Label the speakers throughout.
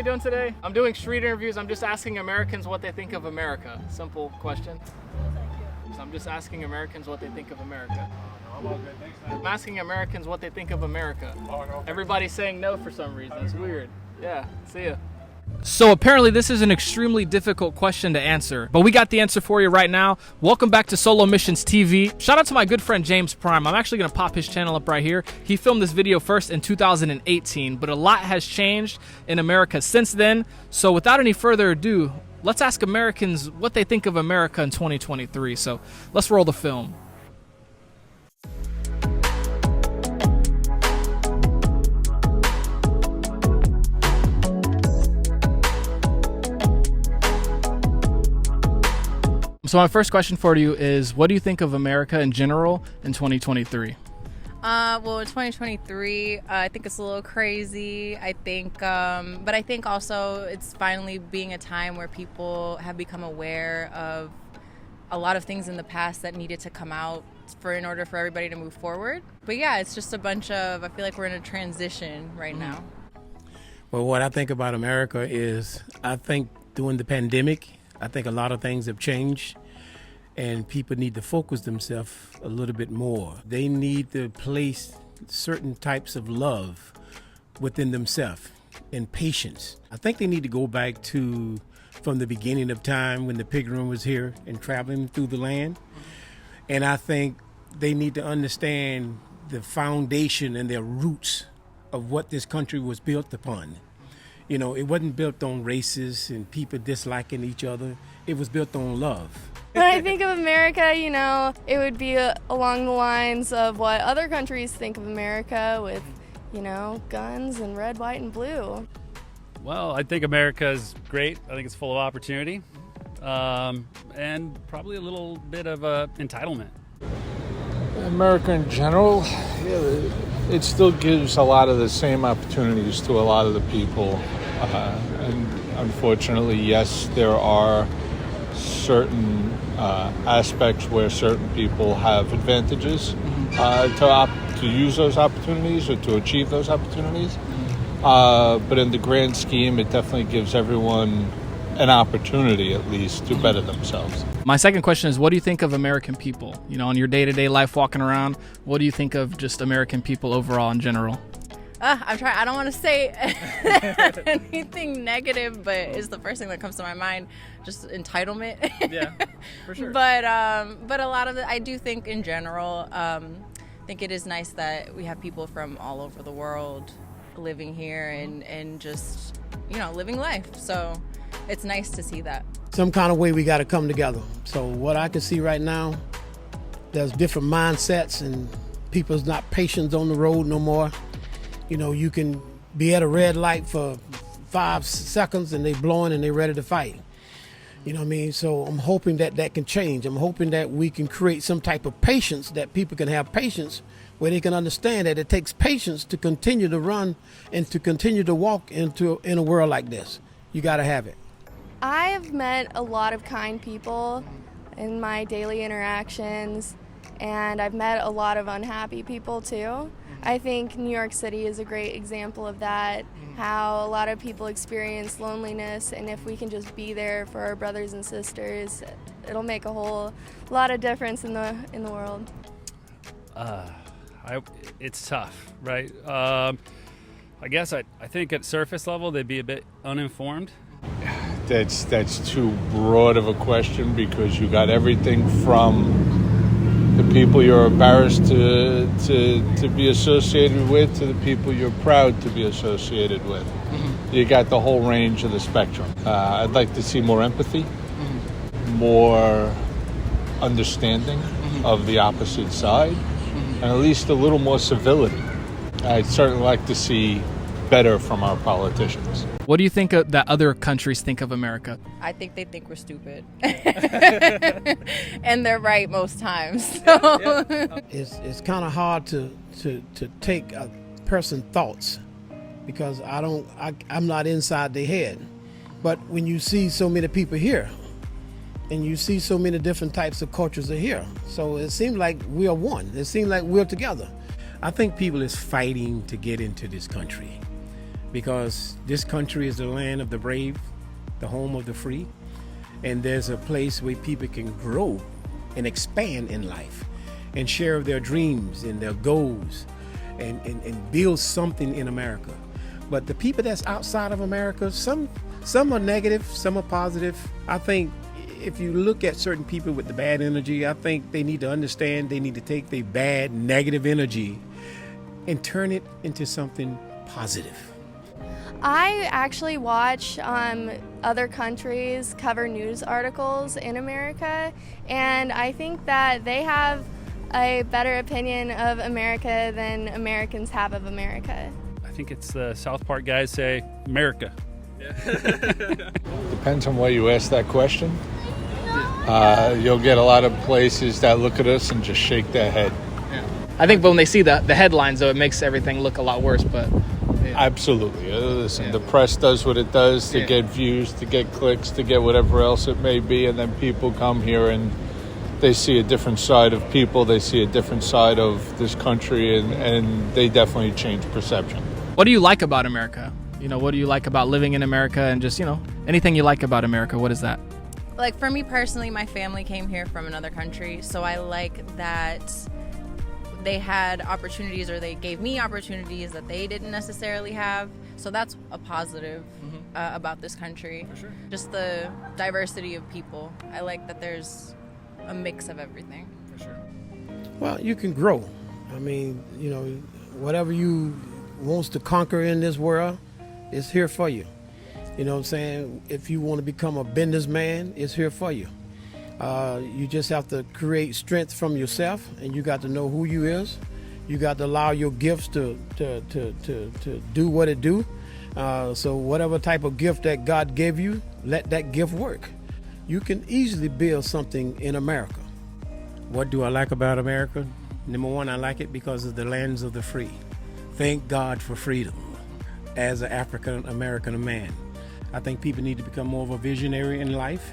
Speaker 1: you doing today? I'm doing street interviews. I'm just asking Americans what they think of America. Simple question. So I'm just asking Americans what they think of America.
Speaker 2: I'm all good. Thanks, man.
Speaker 1: I'm asking Americans what they think of America.
Speaker 2: Oh, no.
Speaker 1: Everybody's saying no for some reason. It's weird. Yeah, see ya. So apparently this is an extremely difficult question to answer, but we got the answer for you right now. Welcome back to Solo Missions TV. Shout out to my good friend James Prime. I'm actually gonna pop his channel up right here. He filmed this video first in 2018, but a lot has changed in America since then. So without any further ado, let's ask Americans what they think of America in 2023. So let's roll the film. So my first question for you is, what do you think of America in general in 2023?
Speaker 3: Well, in 2023, I think it's a little crazy. I think, but I think also it's finally being a time where people have become aware of a lot of things in the past that needed to come out in order for everybody to move forward. But yeah, it's just a bunch of, I feel like we're in a transition right now.
Speaker 4: Well, what I think about America is, I think during the pandemic, I think a lot of things have changed, and people need to focus themselves a little bit more. They need to place certain types of love within themselves and patience. I think they need to go back to from the beginning of time when the pilgrim was here and traveling through the land. And I think they need to understand the foundation and their roots of what this country was built upon. You know, it wasn't built on races and people disliking each other. It was built on love.
Speaker 5: When I think of America, you know, it would be along the lines of what other countries think of America with, you know, guns and red, white, and blue.
Speaker 2: Well, I think America is great. I think it's full of opportunity, and probably a little bit of entitlement.
Speaker 6: America in general, yeah, it still gives a lot of the same opportunities to a lot of the people. And unfortunately, yes, there are certain aspects where certain people have advantages to use those opportunities or to achieve those opportunities. But in the grand scheme, it definitely gives everyone an opportunity, at least, to better themselves.
Speaker 1: My second question is, what do you think of American people? You know, in your day-to-day life walking around, what do you think of just American people overall in general?
Speaker 3: I don't want to say anything negative, but it's the first thing that comes to my mind, just entitlement.
Speaker 1: Yeah, for sure.
Speaker 3: But a lot of I do think in general, think it is nice that we have people from all over the world living here and just, you know, living life. So it's nice to see that.
Speaker 4: Some kind of way we got to come together. So what I can see right now, there's different mindsets and people's not patient on the road no more. You know, you can be at a red light for 5 seconds and they blowing and they ready to fight. You know what I mean? So I'm hoping that that can change. I'm hoping that we can create some type of patience, that people can have patience where they can understand that it takes patience to continue to run and to continue to walk in a world like this. You got to have it.
Speaker 5: I have met a lot of kind people in my daily interactions, and I've met a lot of unhappy people too. I think New York City is a great example of that, how a lot of people experience loneliness, and if we can just be there for our brothers and sisters, it'll make a whole lot of difference in the world.
Speaker 2: It's tough, right? I guess I think at surface level they'd be a bit uninformed.
Speaker 6: That's too broad of a question, because you got everything from the people you're embarrassed to be associated with to the people you're proud to be associated with. Mm-hmm. You got the whole range of the spectrum. I'd like to see more empathy, more understanding of the opposite side, and at least a little more civility. I'd certainly like to see better from our politicians.
Speaker 1: What do you think that other countries think of America?
Speaker 3: I think they think we're stupid. And they're right most times. So.
Speaker 4: It's kind of hard to take a person's thoughts, because I'm not inside their head. But when you see so many people here, and you see so many different types of cultures are here, so it seems like we are one. It seems like we're together. I think people is fighting to get into this country. because this country is the land of the brave, the home of the free, and there's a place where people can grow and expand in life and share their dreams and their goals and build something in America. But the people that's outside of America, some are negative, some are positive. I think if you look at certain people with the bad energy, I think they need to understand they need to take their bad, negative energy and turn it into something positive.
Speaker 5: I actually watch other countries cover news articles in America, and I think that they have a better opinion of America than Americans have of America.
Speaker 2: I think it's the South Park guys say America.
Speaker 6: Depends on why you ask that question. You'll get a lot of places that look at us and just shake their head.
Speaker 1: I think when they see the headlines, though, it makes everything look a lot worse. But
Speaker 6: Absolutely. Listen, the press does what it does to get views, to get clicks, to get whatever else it may be, and then people come here and they see a different side of people, they see a different side of this country, and they definitely change perception.
Speaker 1: what do you like about America? What do you like about living in America, and just anything you like about America? What is that?
Speaker 3: Like for me personally, my family came here from another country, so I like that they had opportunities, or they gave me opportunities that they didn't necessarily have. So that's a positive about this country.
Speaker 1: For sure.
Speaker 3: Just the diversity of people. I like that there's a mix of everything.
Speaker 1: For sure.
Speaker 4: Well, you can grow. I mean, whatever you wants to conquer in this world, it's here for you. You know what I'm saying? If you want to become a businessman, it's here for you. You just have to create strength from yourself, and you got to know who you is. You got to allow your gifts to do what it do. So whatever type of gift that God gave you, let that gift work. You can easily build something in America. What do I like about America? Number one, I like it because of the lands of the free. Thank God for freedom. As an African American man, I think people need to become more of a visionary in life,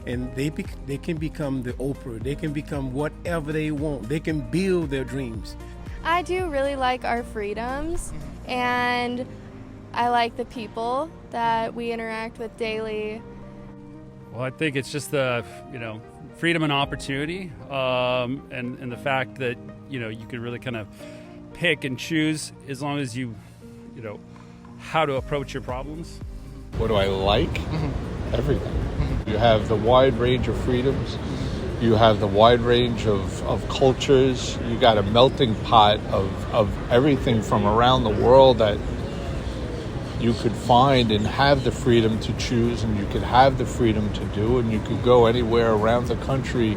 Speaker 4: and they can become the Oprah. They can become whatever they want. They can build their dreams.
Speaker 5: I do really like our freedoms, and I like the people that we interact with daily.
Speaker 2: Well, I think it's just the freedom and opportunity, and the fact that you can really kind of pick and choose as long as you know how to approach your problems.
Speaker 6: What do I like? Everything. You have the wide range of freedoms. You have the wide range of cultures. You got a melting pot of everything from around the world that you could find and have the freedom to choose, and you could have the freedom to do, and you could go anywhere around the country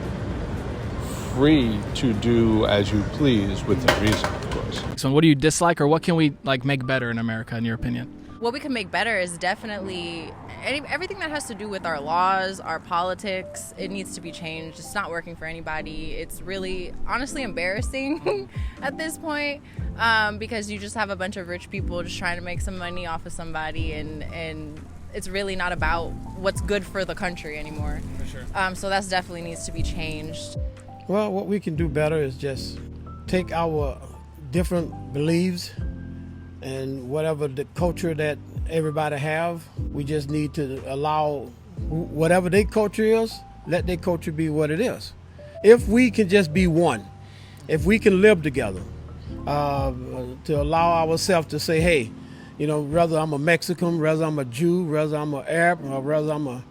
Speaker 6: free to do as you please within reason, of course.
Speaker 1: So what do you dislike, or what can we make better in America, in your opinion?
Speaker 3: What we can make better is definitely everything that has to do with our laws, our politics. It needs to be changed. It's not working for anybody. It's really, honestly, embarrassing at this point, because you just have a bunch of rich people just trying to make some money off of somebody, and it's really not about what's good for the country anymore.
Speaker 1: For sure.
Speaker 3: So that definitely needs to be changed.
Speaker 4: Well, what we can do better is just take our different beliefs and whatever the culture that everybody have, we just need to allow whatever their culture is, let their culture be what it is. If we can just be one, if we can live together, to allow ourselves to say, hey, whether I'm a Mexican, whether I'm a Jew, whether I'm an Arab, or whether I'm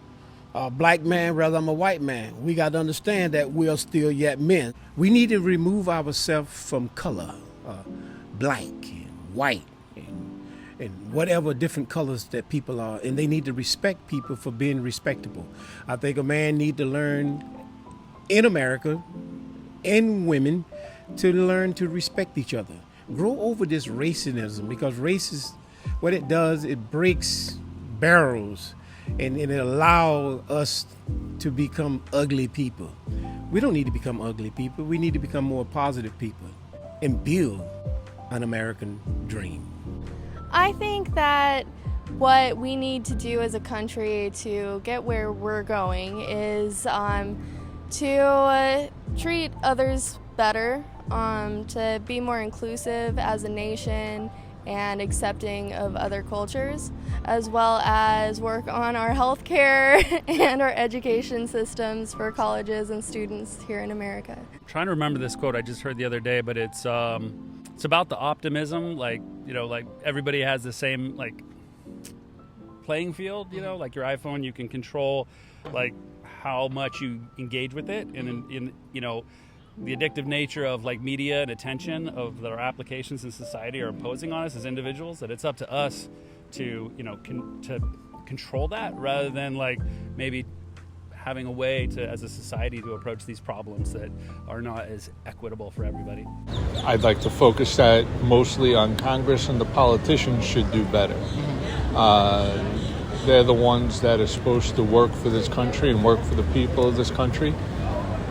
Speaker 4: a black man, whether I'm a white man, we got to understand that we are still yet men. We need to remove ourselves from color, black and white, and whatever different colors that people are, and they need to respect people for being respectable. I think a man need to learn in America, and women, to learn to respect each other. Grow over this racism, because race what it does, it breaks barriers, and it allows us to become ugly people. We don't need to become ugly people. We need to become more positive people and build an American dream.
Speaker 5: I think that what we need to do as a country to get where we're going is to treat others better, to be more inclusive as a nation, and accepting of other cultures, as well as work on our healthcare and our education systems for colleges and students here in America.
Speaker 2: I'm trying to remember this quote I just heard the other day, but it's about the optimism, like, you know, like everybody has the same like playing field, you know, like your iPhone, you can control like how much you engage with it, and in you know, the addictive nature of like media and attention of that our applications in society are imposing on us as individuals, that it's up to us to, you know, to control that, rather than like maybe having a way to, as a society, to approach these problems that are not as equitable for everybody.
Speaker 6: I'd like to focus that mostly on Congress, and the politicians should do better. They're the ones that are supposed to work for this country and work for the people of this country.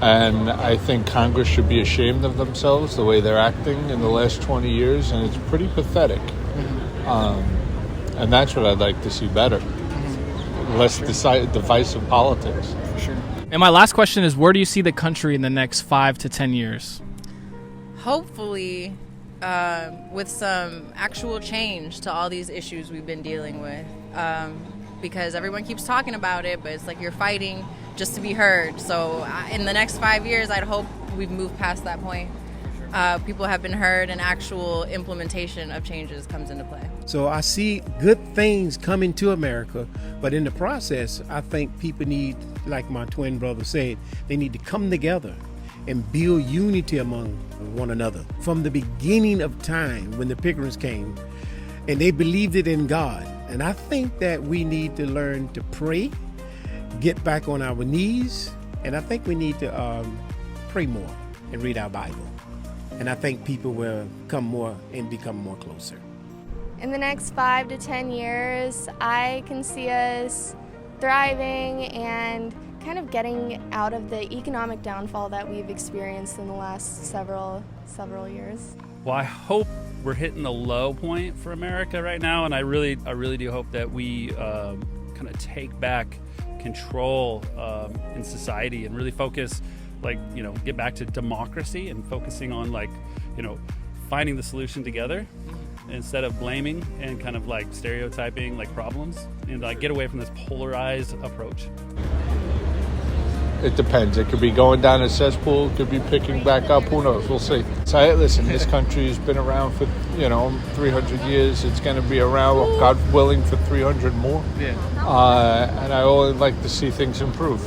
Speaker 6: And I think Congress should be ashamed of themselves, the way they're acting in the last 20 years, and it's pretty pathetic. And that's what I'd like to see better. Less divisive politics.
Speaker 1: For sure. And my last question is, where do you see the country in the next 5 to 10 years?
Speaker 3: Hopefully, with some actual change to all these issues we've been dealing with. Because everyone keeps talking about it, but it's like you're fighting just to be heard. So in the next 5 years, I'd hope we've moved past that point. People have been heard, and actual implementation of changes comes into play.
Speaker 4: So I see good things coming to America, but in the process, I think people need, like my twin brother said, they need to come together and build unity among one another. From the beginning of time, when the Pilgrims came, and they believed it in God. And I think that we need to learn to pray, get back on our knees, and I think we need to pray more and read our Bible. And I think people will come more and become more closer.
Speaker 5: In the next 5 to 10 years, I can see us thriving and kind of getting out of the economic downfall that we've experienced in the last several years.
Speaker 2: Well, I hope we're hitting the low point for America right now, and I really do hope that we kind of take back control in society and really focus, like, you know, get back to democracy and focusing on, like, you know, finding the solution together instead of blaming and kind of like stereotyping like problems, and like get away from this polarized approach.
Speaker 6: It depends. It could be going down a cesspool. It could be picking back up. Who knows? We'll see. So, hey, listen, this country has been around for, 300 years. It's going to be around, God willing, for 300 more.
Speaker 1: Yeah.
Speaker 6: And I always like to see things improve.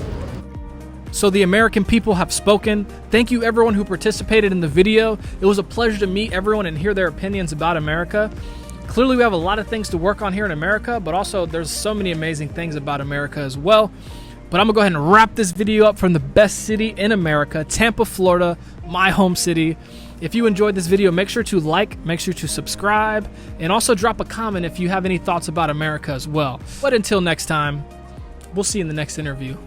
Speaker 1: So the American people have spoken. Thank you everyone who participated in the video. It was a pleasure to meet everyone and hear their opinions about America. Clearly we have a lot of things to work on here in America, but also there's so many amazing things about America as well. But I'm gonna go ahead and wrap this video up from the best city in America, Tampa, Florida, my home city. If you enjoyed this video, make sure to like, make sure to subscribe, and also drop a comment if you have any thoughts about America as well. But until next time, we'll see you in the next interview.